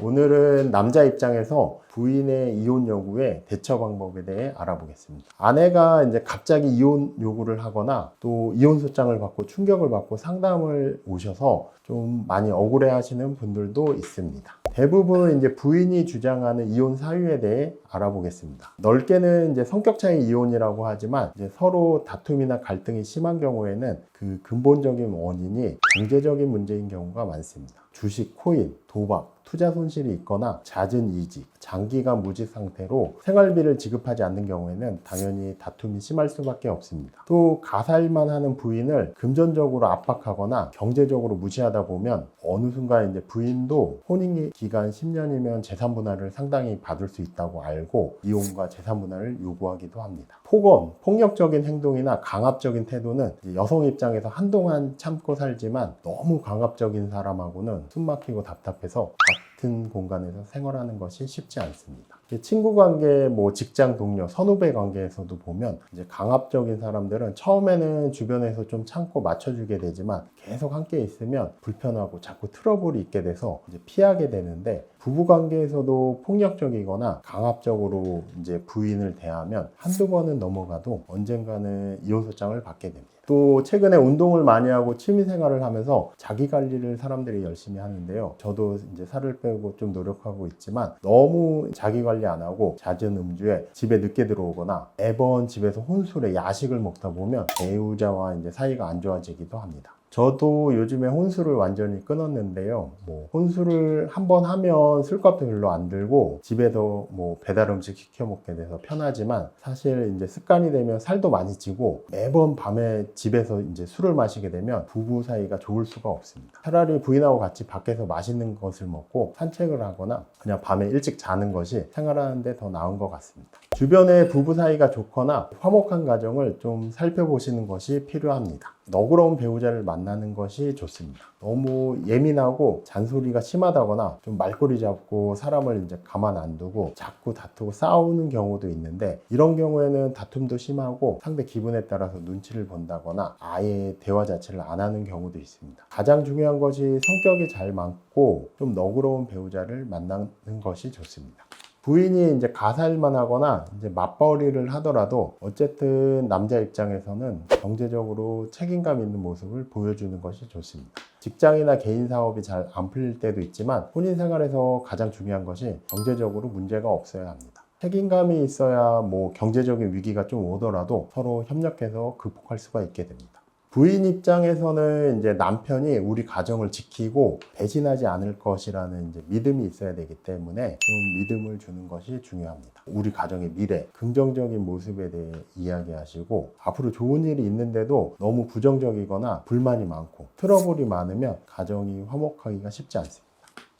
오늘은 남자 입장에서 부인의 이혼 요구의 대처 방법에 대해 알아보겠습니다. 아내가 이제 갑자기 이혼 요구를 하거나 또 이혼 소장을 받고 충격을 받고 상담을 오셔서 좀 많이 억울해 하시는 분들도 있습니다. 대부분 이제 부인이 주장하는 이혼 사유에 대해 알아보겠습니다. 넓게는 이제 성격 차이 이혼이라고 하지만 이제 서로 다툼이나 갈등이 심한 경우에는 그 근본적인 원인이 경제적인 문제인 경우가 많습니다. 주식, 코인, 도박, 투자 손실이 있거나 잦은 이직, 장기간 무직 상태로 생활비를 지급하지 않는 경우에는 당연히 다툼이 심할 수밖에 없습니다. 또 가살만 하는 부인을 금전적으로 압박하거나 경제적으로 무시하다 보면 어느 순간 이제 부인도 혼인 기간 10년이면 재산 분할을 상당히 받을 수 있다고 알고 이혼과 재산 분할을 요구하기도 합니다. 폭언, 폭력적인 행동이나 강압적인 태도는 여성 입장에서 한동안 참고 살지만 너무 강압적인 사람하고는 숨막히고 답답해서 같은 공간에서 생활하는 것이 쉽지 않습니다. 친구 관계, 직장 동료, 선후배 관계에서도 보면 이제 강압적인 사람들은 처음에는 주변에서 좀 참고 맞춰주게 되지만 계속 함께 있으면 불편하고 자꾸 트러블이 있게 돼서 이제 피하게 되는데, 부부 관계에서도 폭력적이거나 강압적으로 이제 부인을 대하면 한두 번은 넘어가도 언젠가는 이혼 소장을 받게 됩니다. 또 최근에 운동을 많이 하고 취미 생활을 하면서 자기 관리를 사람들이 열심히 하는데요. 저도 이제 살을 빼고 좀 노력하고 있지만 너무 자기 관리 안 하고 잦은 음주에 집에 늦게 들어오거나 매번 집에서 혼술에 야식을 먹다 보면 배우자와 이제 사이가 안 좋아지기도 합니다. 저도 요즘에 혼술을 완전히 끊었는데요. 혼술을 한번 하면 술값도 별로 안 들고 집에서 배달 음식 시켜 먹게 돼서 편하지만, 사실 이제 습관이 되면 살도 많이 찌고 매번 밤에 집에서 이제 술을 마시게 되면 부부 사이가 좋을 수가 없습니다. 차라리 부인하고 같이 밖에서 맛있는 것을 먹고 산책을 하거나 그냥 밤에 일찍 자는 것이 생활하는데 더 나은 것 같습니다. 주변에 부부 사이가 좋거나 화목한 가정을 좀 살펴보시는 것이 필요합니다. 너그러운 배우자를 만나는 것이 좋습니다. 너무 예민하고 잔소리가 심하다거나 좀 말꼬리 잡고 사람을 이제 가만 안 두고 자꾸 다투고 싸우는 경우도 있는데, 이런 경우에는 다툼도 심하고 상대 기분에 따라서 눈치를 본다거나 아예 대화 자체를 안 하는 경우도 있습니다. 가장 중요한 것이 성격이 잘 맞고 좀 너그러운 배우자를 만나는 것이 좋습니다. 부인이 이제 가살만 하거나 이제 맞벌이를 하더라도 어쨌든 남자 입장에서는 경제적으로 책임감 있는 모습을 보여주는 것이 좋습니다. 직장이나 개인 사업이 잘 안 풀릴 때도 있지만 혼인 생활에서 가장 중요한 것이 경제적으로 문제가 없어야 합니다. 책임감이 있어야 경제적인 위기가 좀 오더라도 서로 협력해서 극복할 수가 있게 됩니다. 부인 입장에서는 이제 남편이 우리 가정을 지키고 배신하지 않을 것이라는 이제 믿음이 있어야 되기 때문에 좀 믿음을 주는 것이 중요합니다. 우리 가정의 미래, 긍정적인 모습에 대해 이야기하시고, 앞으로 좋은 일이 있는데도 너무 부정적이거나 불만이 많고 트러블이 많으면 가정이 화목하기가 쉽지 않습니다.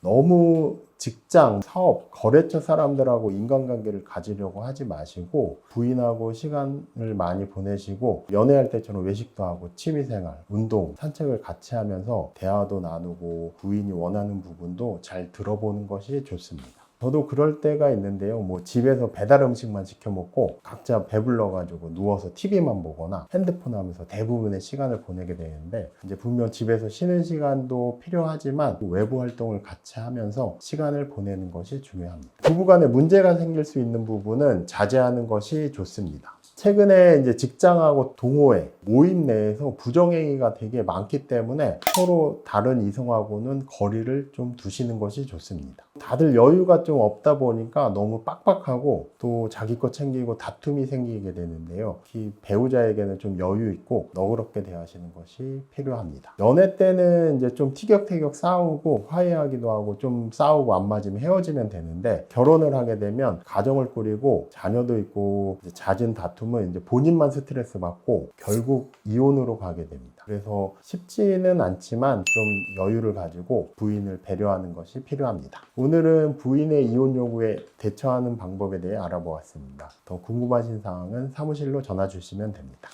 너무 직장, 사업, 거래처 사람들하고 인간관계를 가지려고 하지 마시고 부인하고 시간을 많이 보내시고 연애할 때처럼 외식도 하고 취미생활, 운동, 산책을 같이 하면서 대화도 나누고 부인이 원하는 부분도 잘 들어보는 것이 좋습니다. 저도 그럴 때가 있는데요. 집에서 배달 음식만 시켜 먹고 각자 배불러가지고 누워서 TV만 보거나 핸드폰 하면서 대부분의 시간을 보내게 되는데, 이제 분명 집에서 쉬는 시간도 필요하지만 외부 활동을 같이 하면서 시간을 보내는 것이 중요합니다. 부부간에 문제가 생길 수 있는 부분은 자제하는 것이 좋습니다. 최근에 이제 직장하고 동호회, 모임 내에서 부정행위가 되게 많기 때문에 서로 다른 이성하고는 거리를 좀 두시는 것이 좋습니다. 다들 여유가 좀 없다 보니까 너무 빡빡하고 또 자기 거 챙기고 다툼이 생기게 되는데요. 특히 배우자에게는 좀 여유 있고 너그럽게 대하시는 것이 필요합니다. 연애 때는 이제 좀 티격태격 싸우고 화해하기도 하고 좀 싸우고 안 맞으면 헤어지면 되는데, 결혼을 하게 되면 가정을 꾸리고 자녀도 있고 이제 잦은 다툼은 이제 본인만 스트레스 받고 결국 이혼으로 가게 됩니다. 그래서 쉽지는 않지만 좀 여유를 가지고 부인을 배려하는 것이 필요합니다. 오늘은 부인의 이혼 요구에 대처하는 방법에 대해 알아보았습니다. 더 궁금하신 사항은 사무실로 전화 주시면 됩니다.